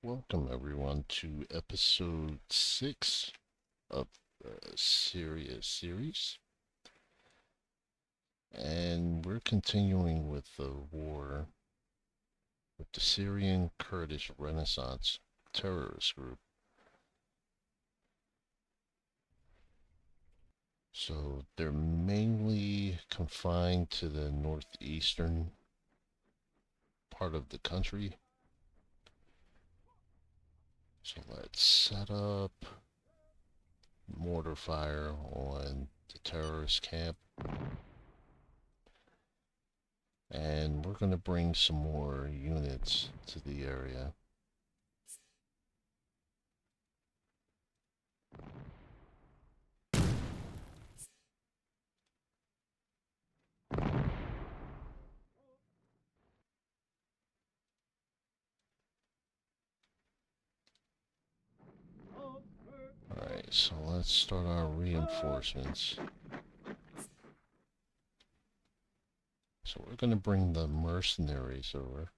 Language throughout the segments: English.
Welcome everyone to episode 6 of the Syria series. And we're continuing with the war with the Syrian Kurdish Renaissance terrorist group. So they're mainly confined to the northeastern part of the country. So let's set up mortar fire on the terrorist camp. And we're going to bring some more units to the area. Alright, so let's start our reinforcements. So we're going to bring the mercenaries over.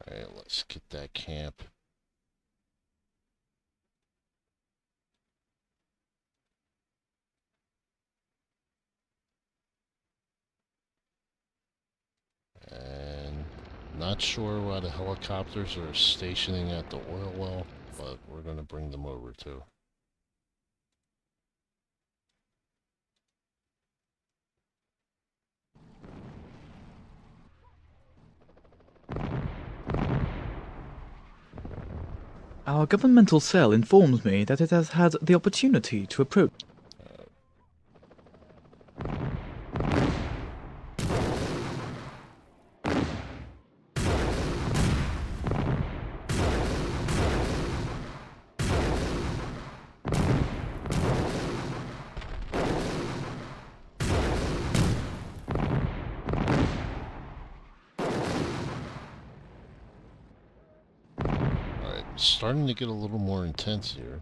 Alright, let's get that camp. And not sure why the helicopters are stationing at the oil well, but we're going to bring them over too. Our governmental cell informs me that it has had the opportunity to approach. Alright, starting to get a little more intense here.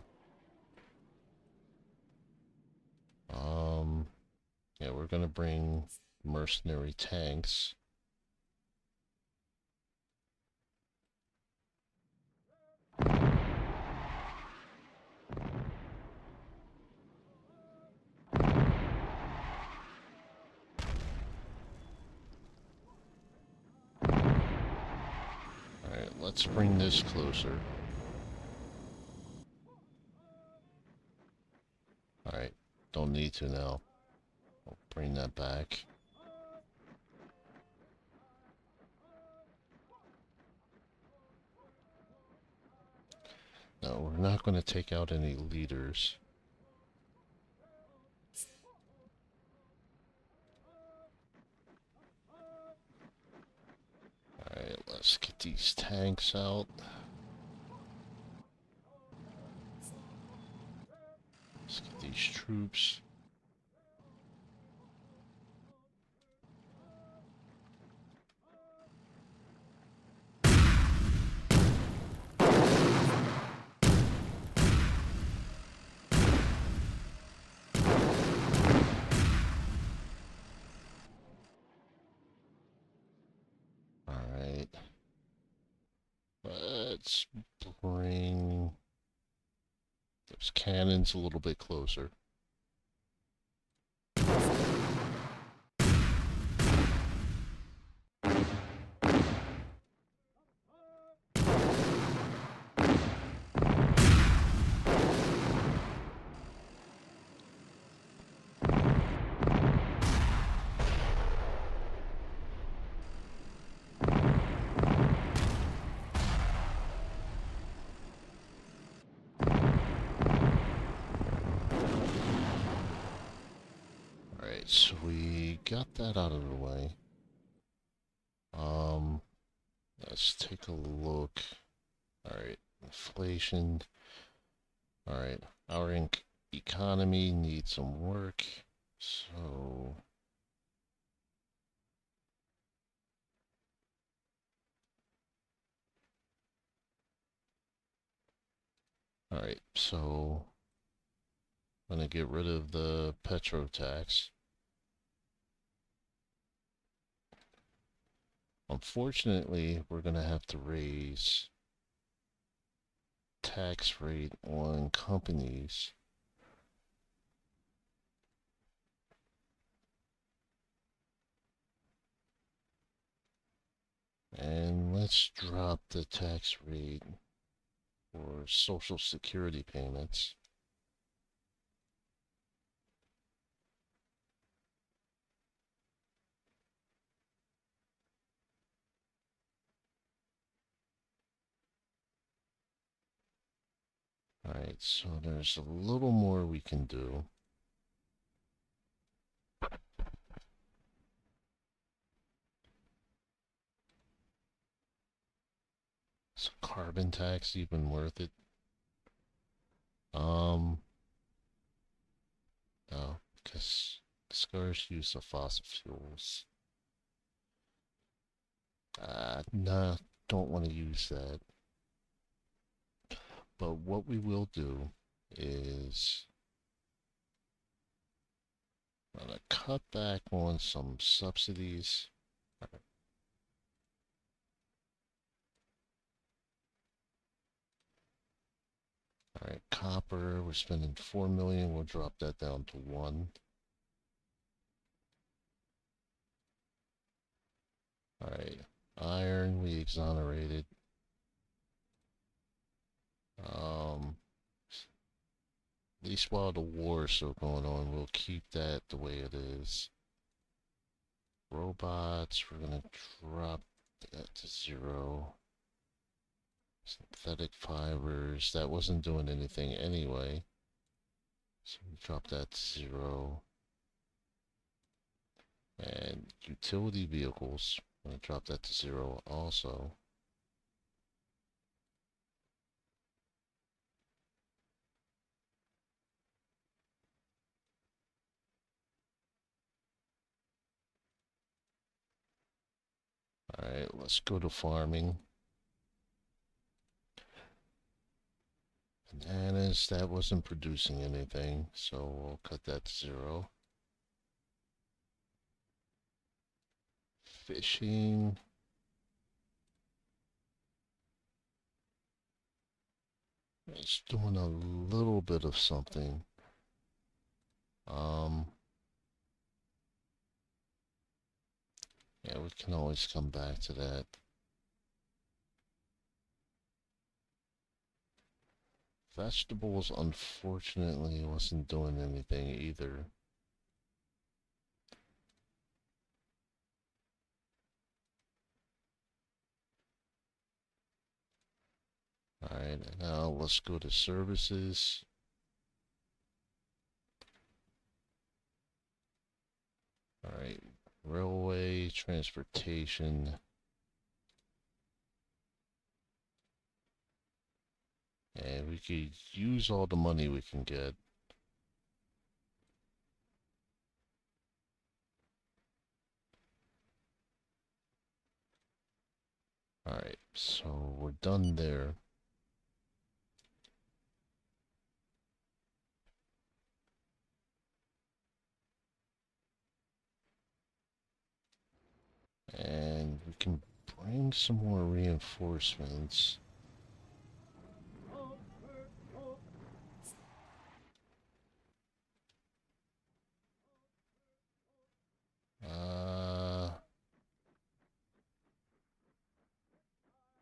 Yeah, we're going to bring mercenary tanks. Alright, let's bring this closer. Alright, don't need to now. I'll bring that back. No, we're not going to take out any leaders. Alright, let's get these tanks out. Let's get these troops. Alright. Let's bring those cannons a little bit closer. Alright, so we got that out of the way. Let's take a look. Alright, inflation. Alright, our economy needs some work. So Alright, so I'm gonna get rid of the petro tax. Unfortunately, we're gonna have to raise tax rate on companies. And let's drop the tax rate for Social Security payments. Alright, so there's a little more we can do. Is carbon tax even worth it? Um, no, because discourage use of fossil fuels. Nah, don't want to use that. But what we will do is I'm gonna cut back on some subsidies. All right, copper, we're spending 4 million. We'll drop that down to 1. All right, iron, we exonerated. At least while the war is still going on, we'll keep that the way it is. Robots, we're gonna drop that to 0. Synthetic fibers, that wasn't doing anything anyway. So we drop that to 0. And utility vehicles, I'm gonna drop that to 0 also. Alright, let's go to farming. Bananas, that wasn't producing anything, so we'll cut that to 0. Fishing. It's doing a little bit of something. Um, yeah, we can always come back to that. Vegetables, unfortunately, wasn't doing anything either. Alright, now let's go to services. Alright, railway, transportation. And we could use all the money we can get. Alright, so we're done there. And we can bring some more reinforcements.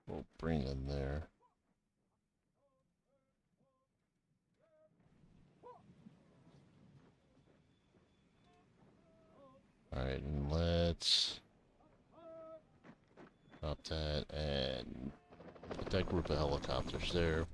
We'll bring them there. Alright, and let's drop that and put that group of helicopters there.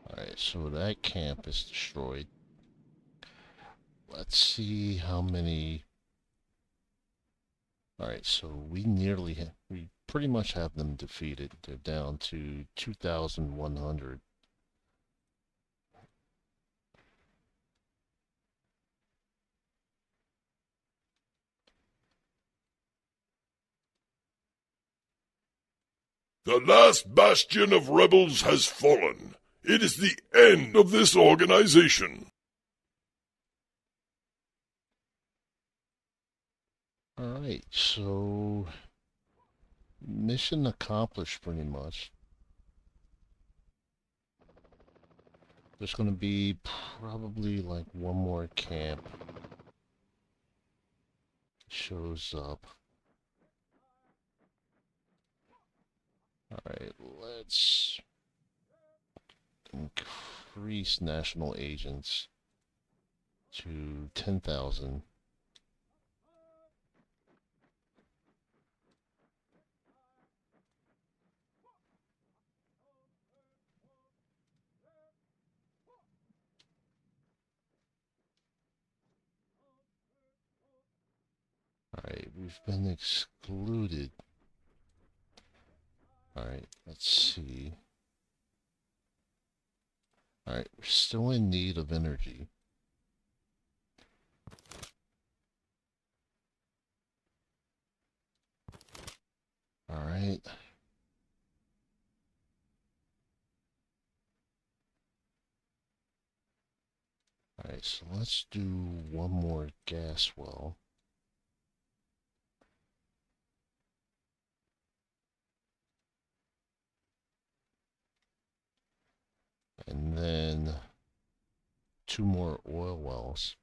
Alright, so that camp is destroyed. Let's see how many. Alright, so we pretty much have them defeated. They're down to 2,100. The last bastion of rebels has fallen. It is the end of this organization. Alright, so mission accomplished pretty much. There's gonna be probably like one more camp shows up. Alright, let's increase national agents to 10,000. Alright, we've been excluded. Alright, let's see. Alright, we're still in need of energy. Alright. Alright, so let's do one more gas well. And then 2 more oil wells.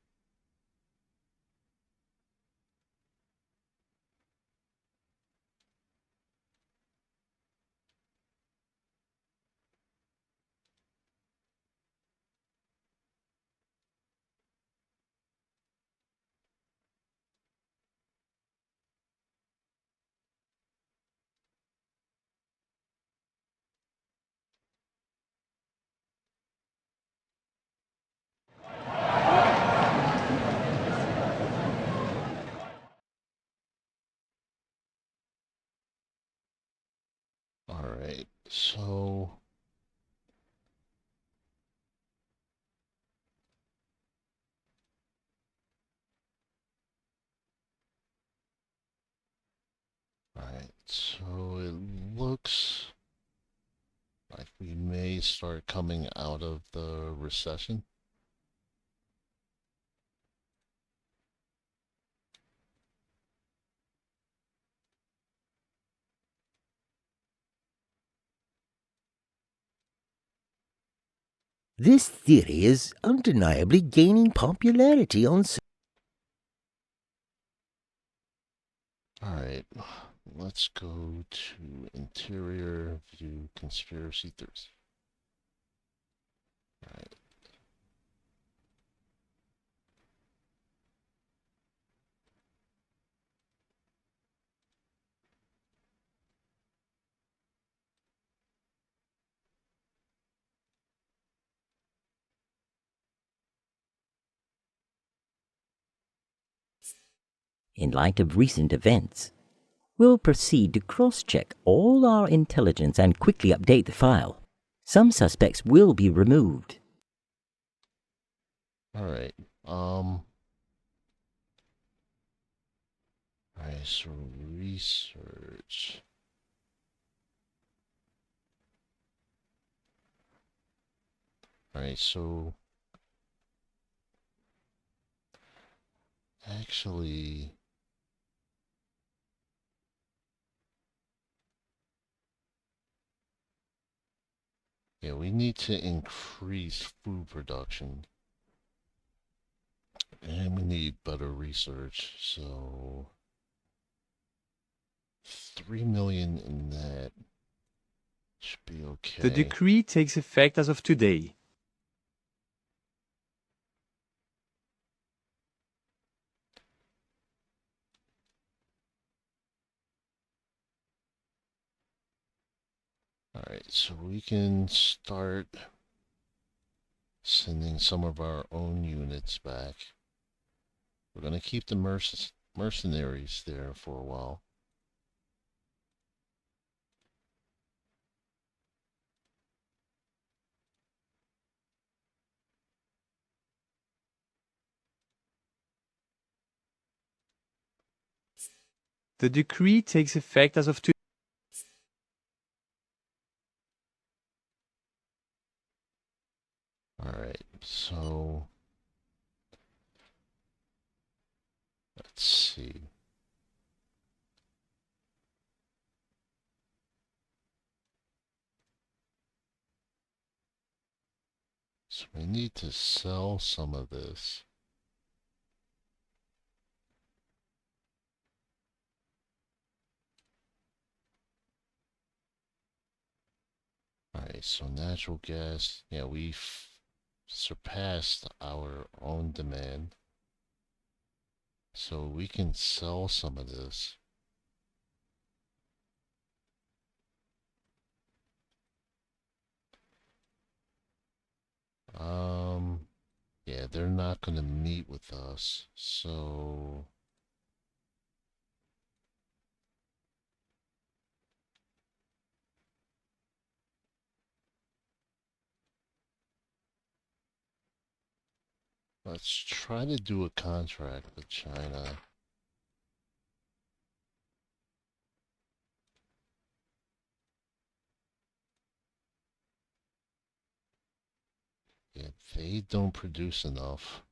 Alright, so alright, so it looks like we may start coming out of the recession. This theory is undeniably gaining popularity on. Alright, let's go to interior view conspiracy theories. Alright. In light of recent events, we'll proceed to cross-check all our intelligence and quickly update the file. Some suspects will be removed. Alright, alright, so research. Alright, so actually yeah, we need to increase food production. And we need better research, so 3 million in that should be okay. The decree takes effect as of today. Alright, so we can start sending some of our own units back. We're going to keep the mercenaries there for a while. The decree takes effect as of today. Alright, so let's see. So we need to sell some of this. Alright, so natural gas, yeah, we've surpassed our own demand. So we can sell some of this. Yeah, they're not gonna meet with us, so let's try to do a contract with China. Yeah, they don't produce enough.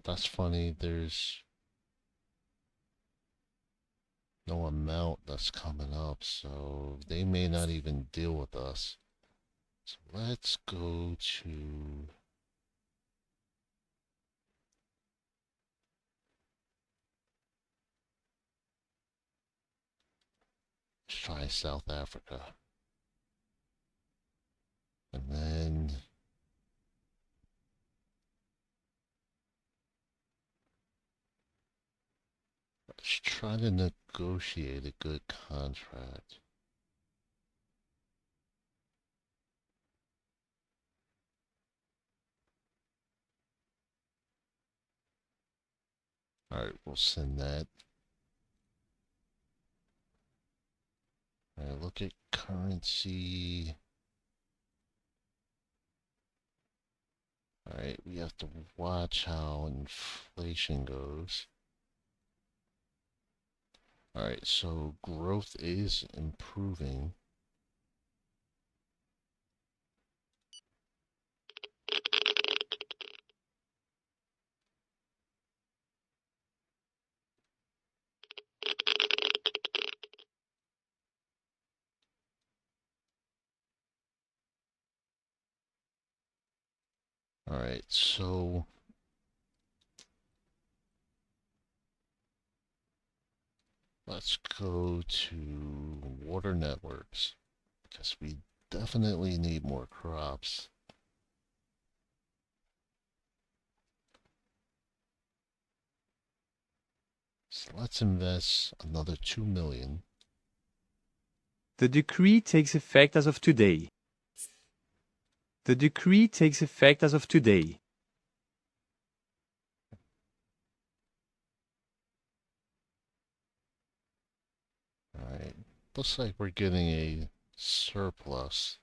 That's funny. There's no amount that's coming up, so they may not even deal with us. So let's go to... Let's try South Africa. And then... let's try to negotiate a good contract. Alright, we'll send that. Alright, look at currency. Alright, we have to watch how inflation goes. Alright, so growth is improving. Alright, so let's go to water networks, because we definitely need more crops. So let's invest another 2 million. The decree takes effect as of today. The decree takes effect as of today. Alright, looks like we're getting a surplus.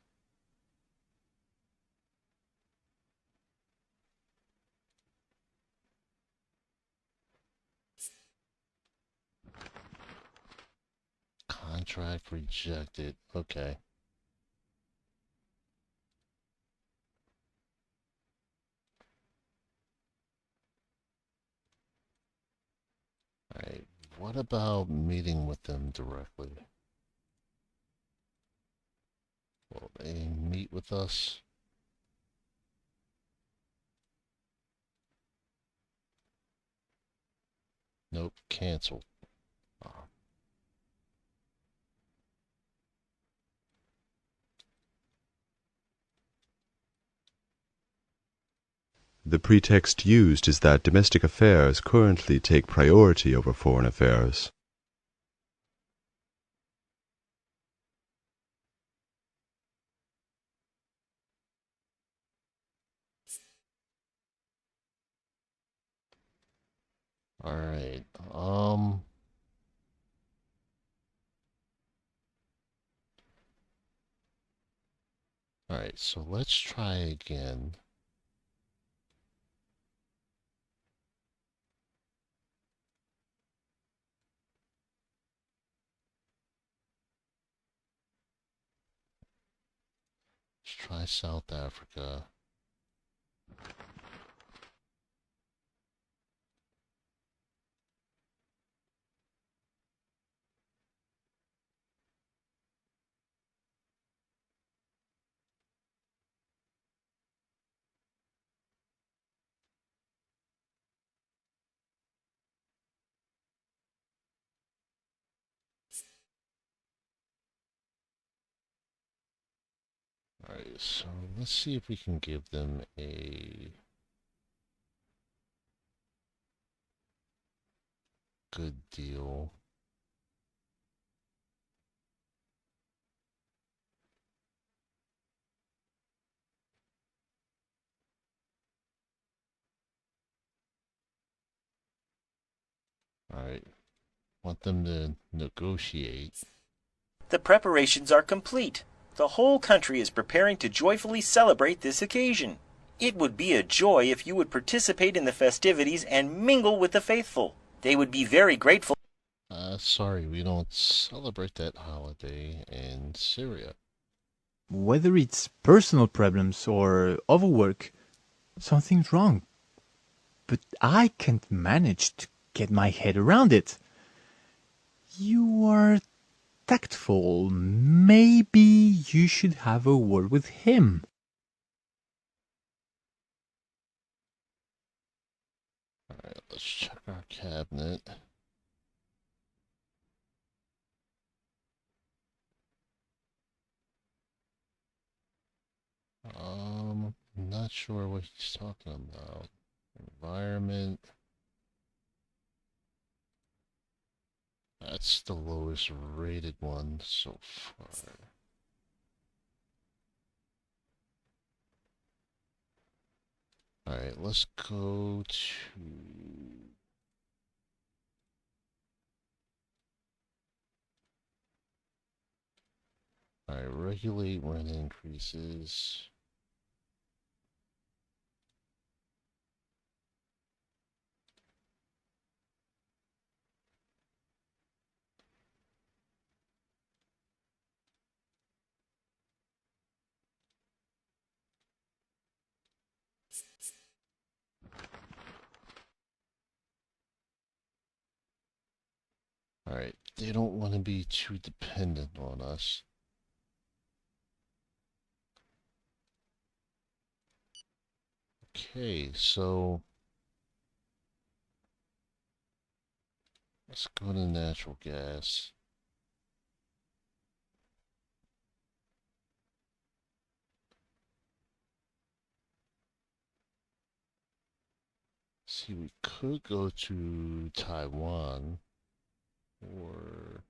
Contract rejected. Okay. Alright, what about meeting with them directly? Will they meet with us? Nope, cancel. Ah, The pretext used is that domestic affairs currently take priority over foreign affairs. alright, alright, so let's try again. Let's try South Africa. Alright, so let's see if we can give them a good deal. Alright, want them to negotiate. The preparations are complete. The whole country is preparing to joyfully celebrate this occasion. It would be a joy if you would participate in the festivities and mingle with the faithful. They would be very grateful. Sorry, we don't celebrate that holiday in Syria. Whether it's personal problems or overwork, something's wrong. But I can't manage to get my head around it. You are tactful. Maybe you should have a word with him. Alright, let's check our cabinet. Not sure what he's talking about. Environment. That's the lowest rated one so far. Alright, let's go to... Alright, regulate rent increases. Alright, they don't want to be too dependent on us. Okay, so let's go to natural gas. See, we could go to Taiwan or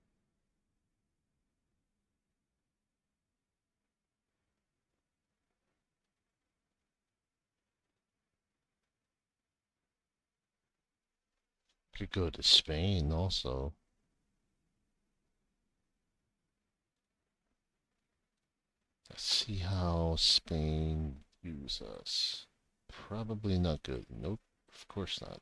could go to Spain also. Let's see how Spain views us. Probably not good. Nope, of course not.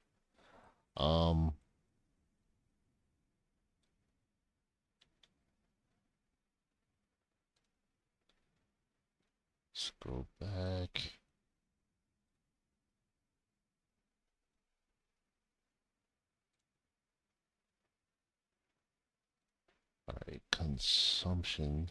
Let's go back. Alright, consumption.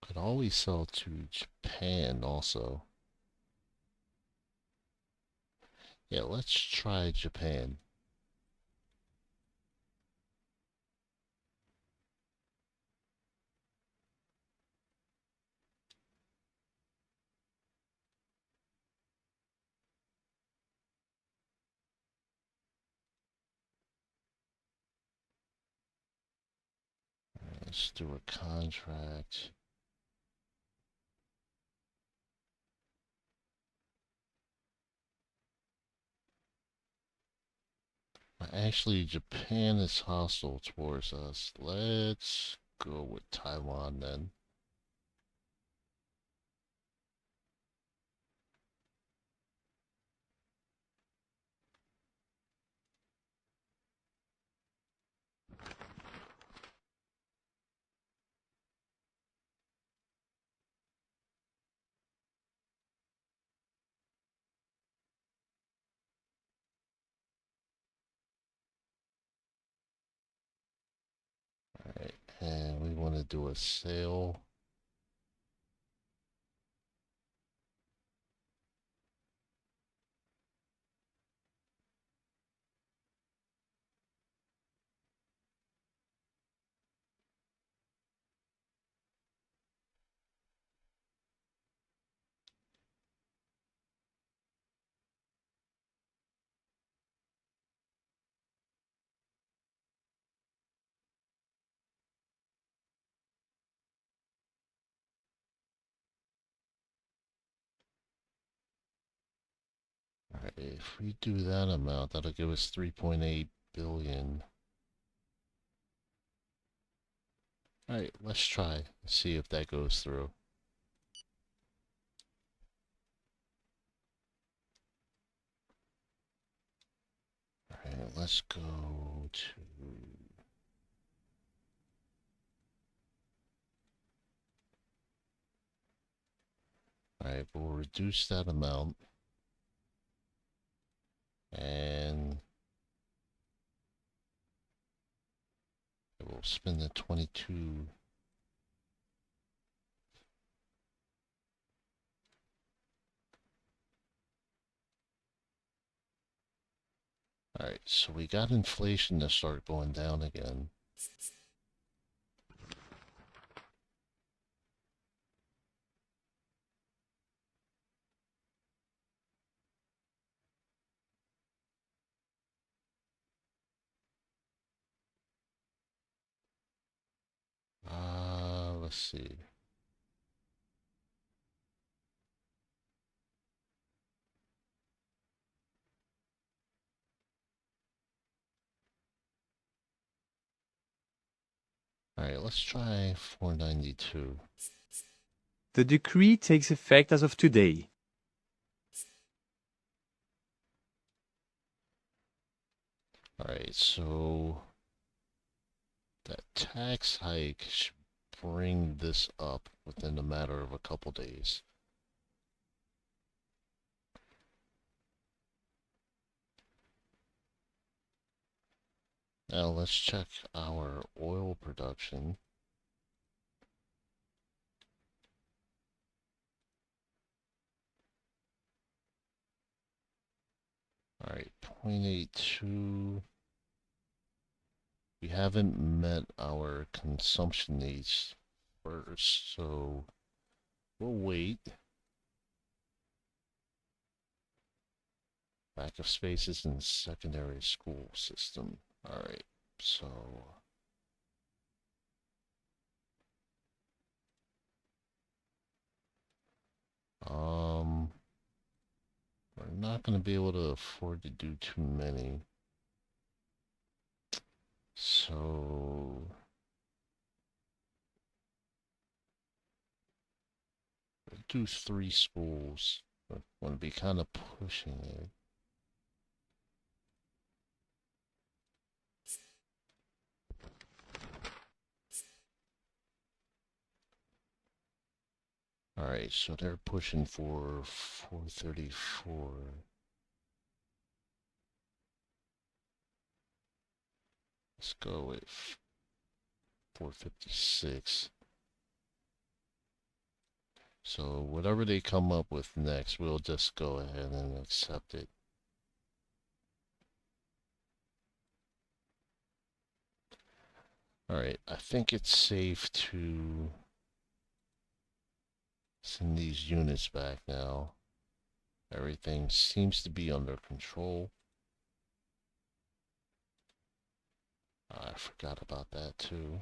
Could always sell to Japan also. Yeah, let's try Japan. Let's do a contract. Actually, Japan is hostile towards us. Let's go with Taiwan then. want to do a sale. Alright, if we do that amount, that'll give us 3.8 billion. Alright, let's try. See if that goes through. Alright, let's go to... Alright, we'll reduce that amount. And we'll spend the 22. Alright, so we got inflation to start going down again. Let's see. Alright, let's try 492. The decree takes effect as of today. Alright, so that tax hike should bring this up within a matter of a couple days. Now let's check our oil production. Alright, 0.82. We haven't met our consumption needs first, so we'll wait. Lack of spaces in the secondary school system. Alright, so... we're not going to be able to afford to do too many. So... we'll do 3 schools. I want to be kind of pushing it. Alright, so they're pushing for 434. Let's go with 456. So whatever they come up with next, we'll just go ahead and accept it. Alright, I think it's safe to send these units back now. Everything seems to be under control. I forgot about that too.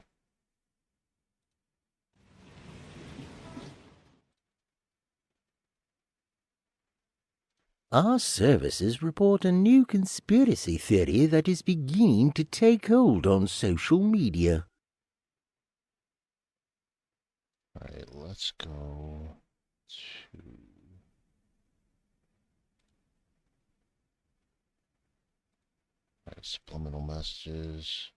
Our services report a new conspiracy theory that is beginning to take hold on social media. Alright, let's go to... Alright, subliminal messages.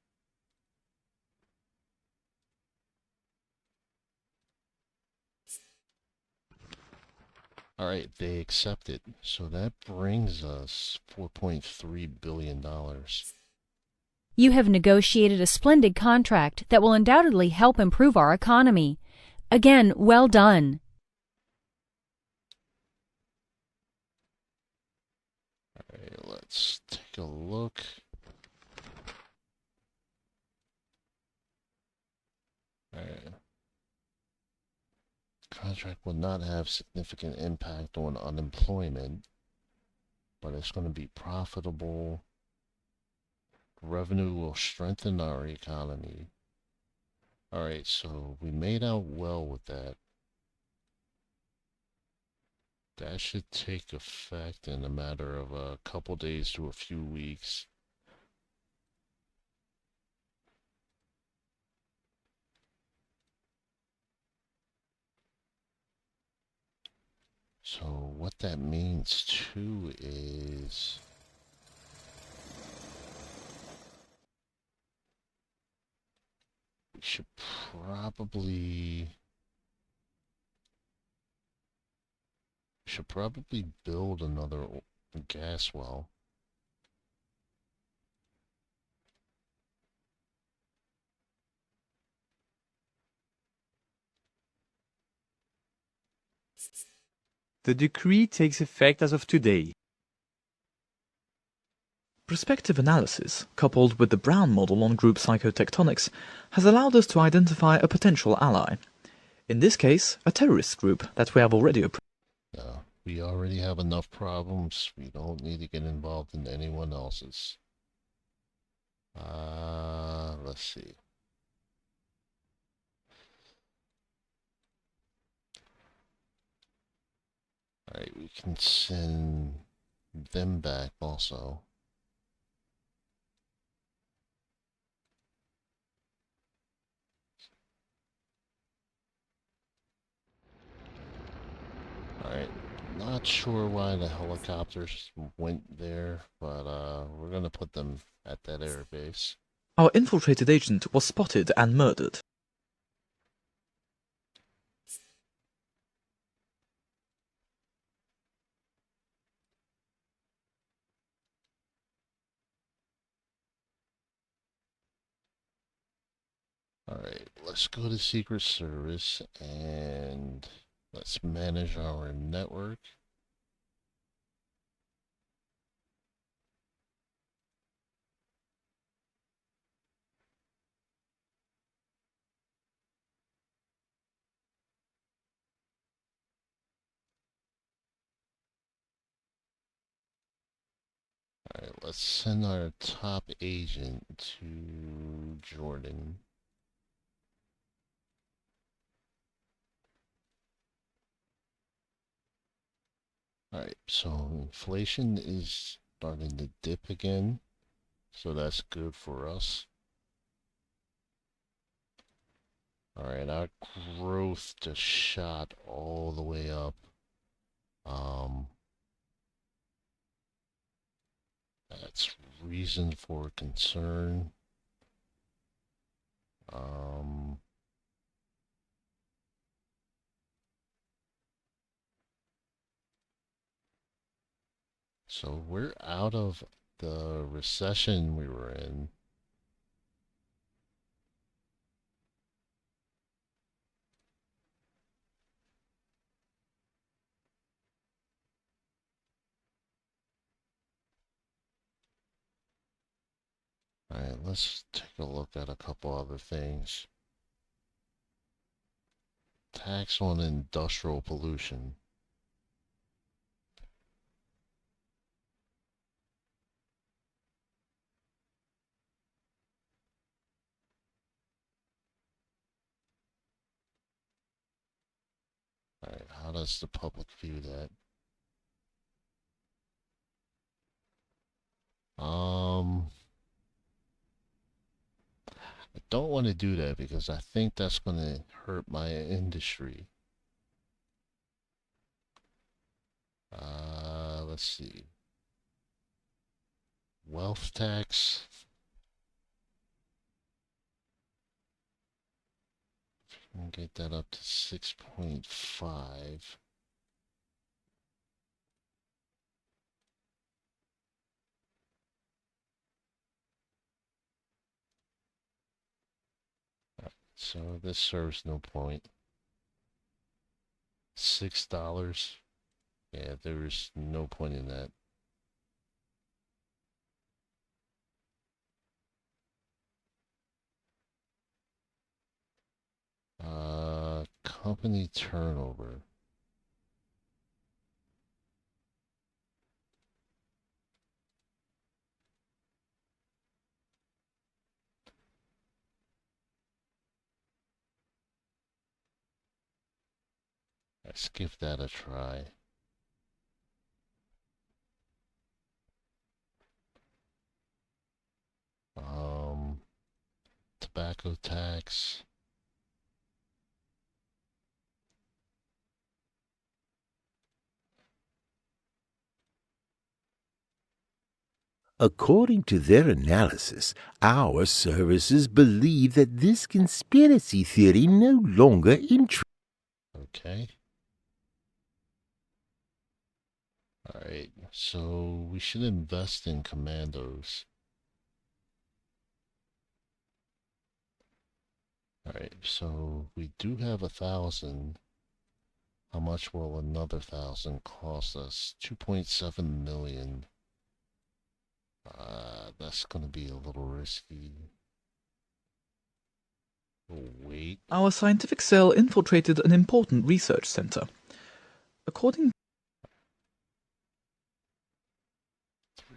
Alright, they accept it. So that brings us $4.3 billion. You have negotiated a splendid contract that will undoubtedly help improve our economy. Again, well done. Alright, let's take a look. Alright. Contract will not have significant impact on unemployment, but it's going to be profitable. Revenue will strengthen our economy. Alright, so we made out well with that. That should take effect in a matter of a couple days to a few weeks. So what that means too is we should probably build another gas well. The decree takes effect as of today. Prospective analysis, coupled with the Brown model on group psychotectonics, has allowed us to identify a potential ally. In this case, a terrorist group that we have already approached. We already have enough problems. We don't need to get involved in anyone else's. Let's see. Alright, we can send them back also. Alright, not sure why the helicopters went there, but we're gonna put them at that air base. Our infiltrated agent was spotted and murdered. Alright, let's go to Secret Service and let's manage our network. Alright, let's send our top agent to Jordan. Alright, so inflation is starting to dip again, so that's good for us. Alright, our growth just shot all the way up. That's reason for concern. So we're out of the recession we were in. Alright, let's take a look at a couple other things. Tax on industrial pollution. Alright, how does the public view that? I don't want to do that because I think that's going to hurt my industry. Let's see. Wealth tax. And get that up to 6.5. So this serves no point. $6. Yeah, there's no point in that. Company turnover. Let's give that a try. Tobacco tax. According to their analysis, our services believe that this conspiracy theory no longer interests. Okay. Alright, so we should invest in commandos. Alright, so we do have 1,000. How much will another 1,000 cost us? 2.7 million. That's gonna be a little risky. Oh, wait. Our scientific cell infiltrated an important research center. According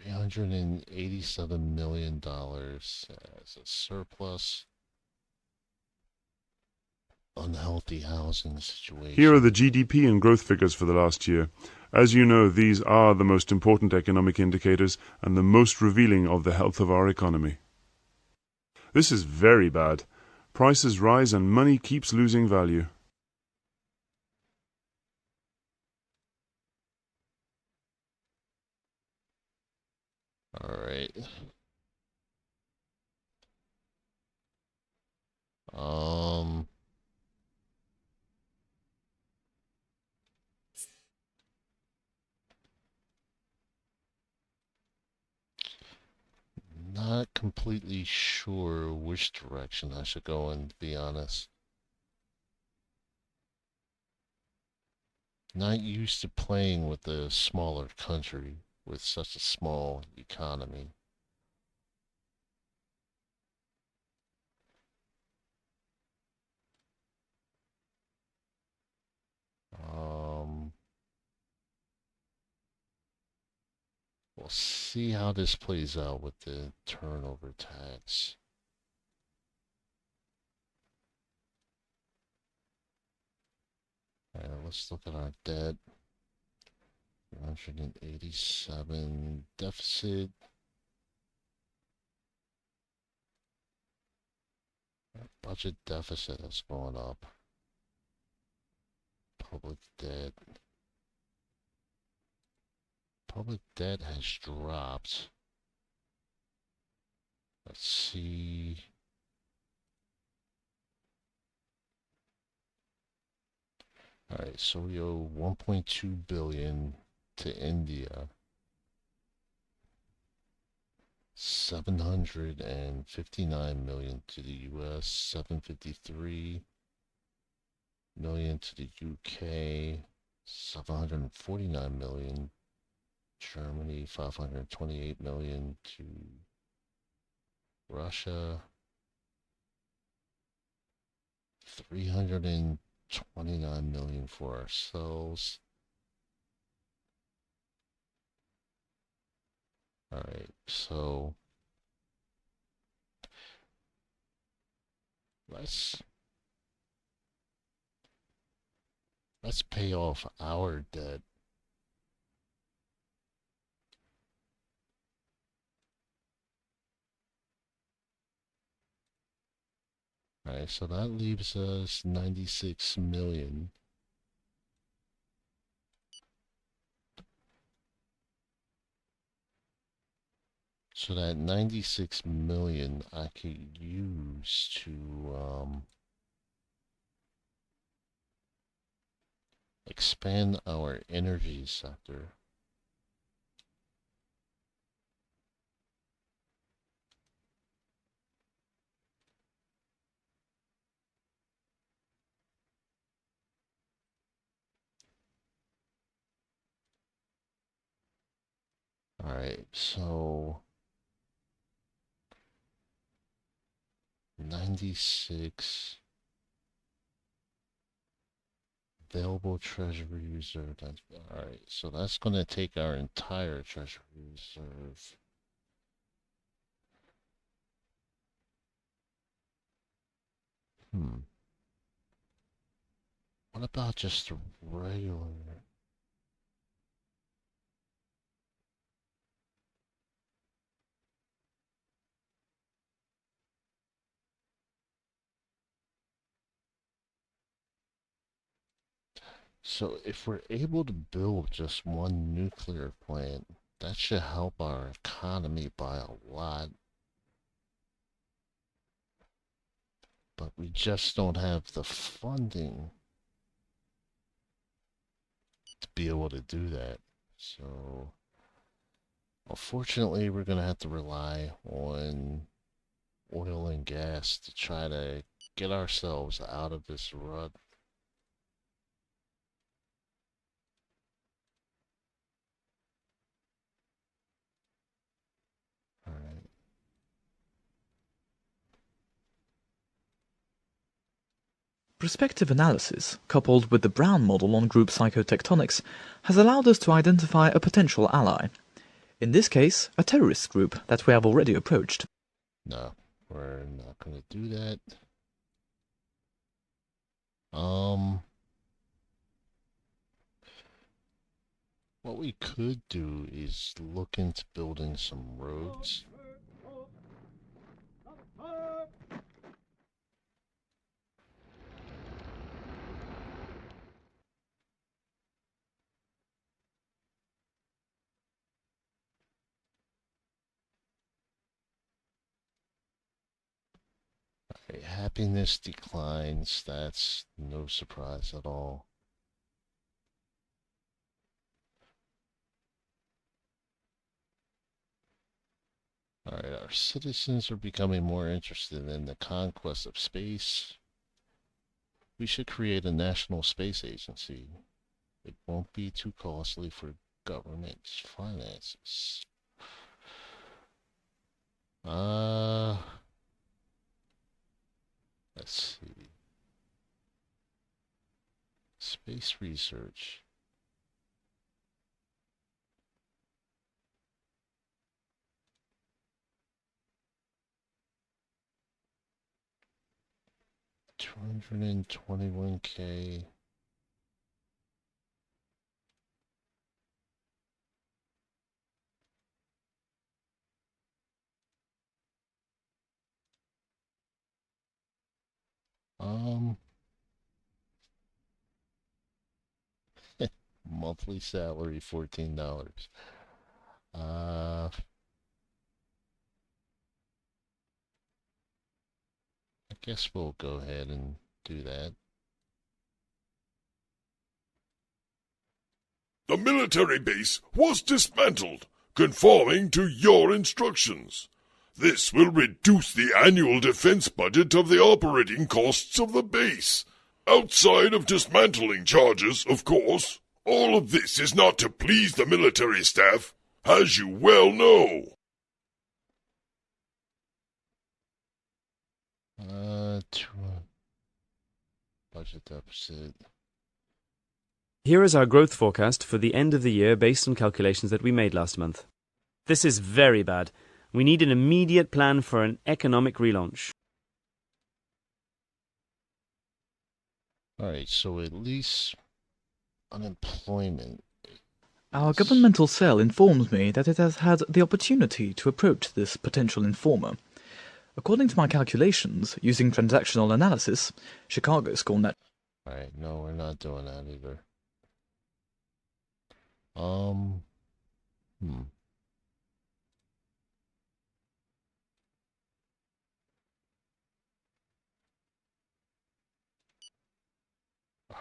$387 million as a surplus. Unhealthy housing situation. Here are the GDP and growth figures for the last year. As you know, these are the most important economic indicators and the most revealing of the health of our economy. This is very bad. Prices rise and money keeps losing value. Alright. Not completely sure which direction I should go in, to be honest. Not used to playing with a smaller country with such a small economy. We'll see how this plays out with the turnover tax. Alright, let's look at our debt. 187 deficit. Our budget deficit has gone up. Public debt. Public debt has dropped. Let's see. Alright, so we owe 1.2 billion to India. 759 million to the US, 753 million to the UK, 749 million Germany, 528 million to Russia, 329 million for ourselves. Alright, so let's pay off our debt. Alright, so that leaves us 96 million. So that 96 million I could use to expand our energy sector. So 96 available treasury reserve. All right, so that's going to take our entire treasury reserve. What about just a regular? So if we're able to build just one nuclear plant, that should help our economy by a lot. But we just don't have the funding to be able to do that. So unfortunately, we're going to have to rely on oil and gas to try to get ourselves out of this rut. All right. Prospective analysis, coupled with the Brown model on group psychotectonics, has allowed us to identify a potential ally. In this case, a terrorist group that we have already approached. No, we're not going to do that. What we could do is look into building some roads. Okay, happiness declines. That's no surprise at all. Alright, our citizens are becoming more interested in the conquest of space. We should create a national space agency. It won't be too costly for government's finances. Let's see. Space research. $221K. Monthly salary $14. I guess we'll go ahead and do that. The military base was dismantled, conforming to your instructions. This will reduce the annual defense budget of the operating costs of the base. Outside of dismantling charges, of course. All of this is not to please the military staff, as you well know. Budget deficit. Here is our growth forecast for the end of the year based on calculations that we made last month. This is very bad. We need an immediate plan for an economic relaunch. Alright, so at least unemployment. Our governmental cell informs me that it has had the opportunity to approach this potential informer. According to my calculations, using transactional analysis, Chicago score net. Alright, no, we're not doing that either.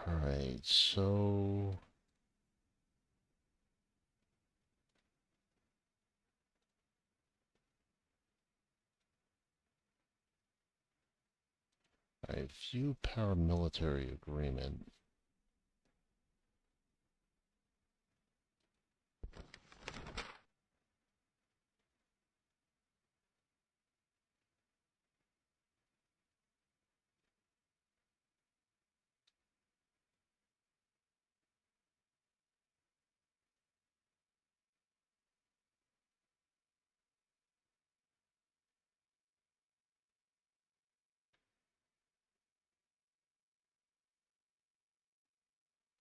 Alright, so alright, view paramilitary agreement.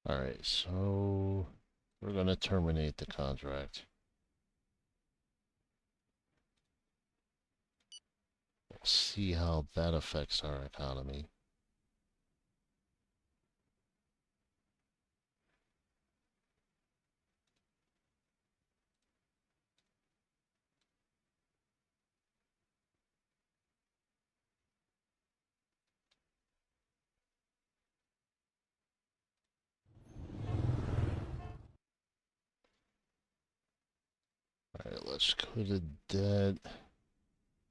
Alright, so we're going to terminate the contract. We'll see how that affects our economy. Alright, let's go to debt.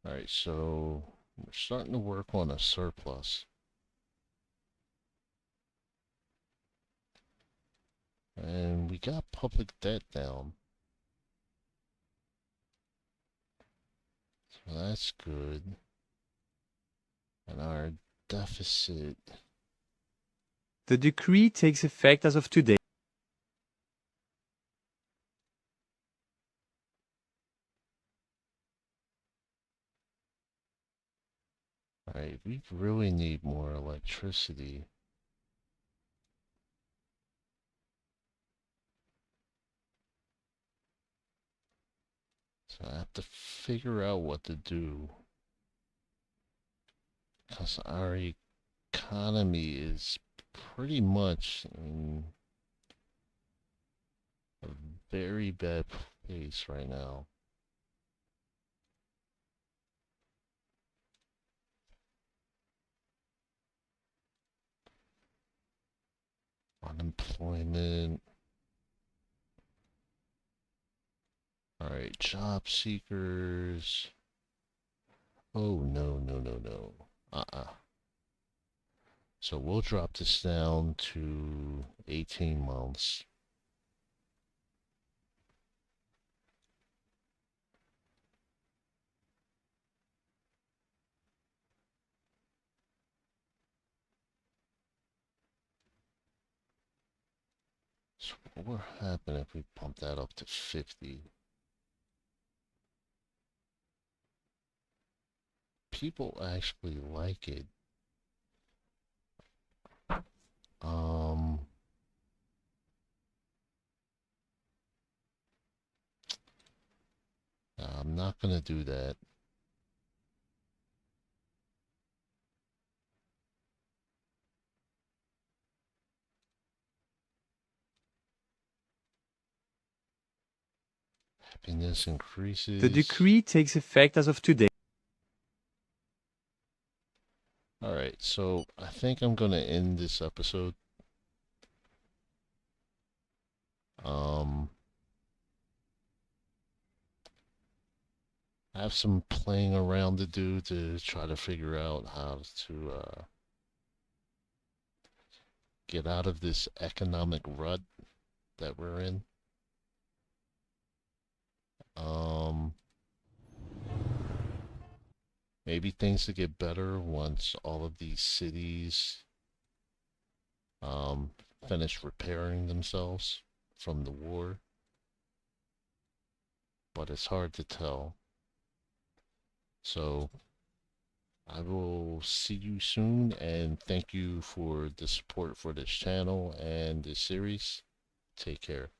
Alright, so we're starting to work on a surplus. And we got public debt down. So that's good. And our deficit. The decree takes effect as of today. Alright, we really need more electricity. So I have to figure out what to do. Because our economy is pretty much in a very bad place right now. Unemployment. Alright, job seekers. Oh, no, no, no, no. So we'll drop this down to 18 months. So what would happen if we bump that up to 50? People actually like it. I'm not gonna do that. Happiness increases. The decree takes effect as of today. Alright, so I think I'm gonna end this episode. I have some playing around to do to try to figure out how to get out of this economic rut that we're in. Maybe things to get better once all of these cities finish repairing themselves from the war. But it's hard to tell. So I will see you soon, and thank you for the support for this channel and this series. Take care.